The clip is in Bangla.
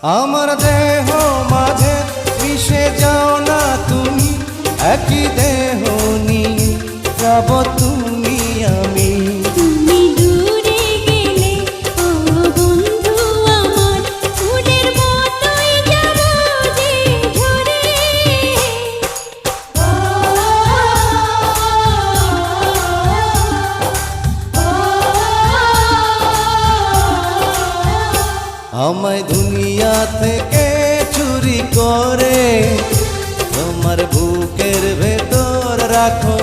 আমার দেহ মাঝে মিশে যাও না তুমি, একই দেহ নিয়ে যাব তুমি আমি। তুমি দূরে গেলে ও বন্ধু আমার, ফুলের মতোই যাব যে ঝরে। আমায় দুনিয়া থেকে চুরি করে তোমার বুকের ভেতর রাখো।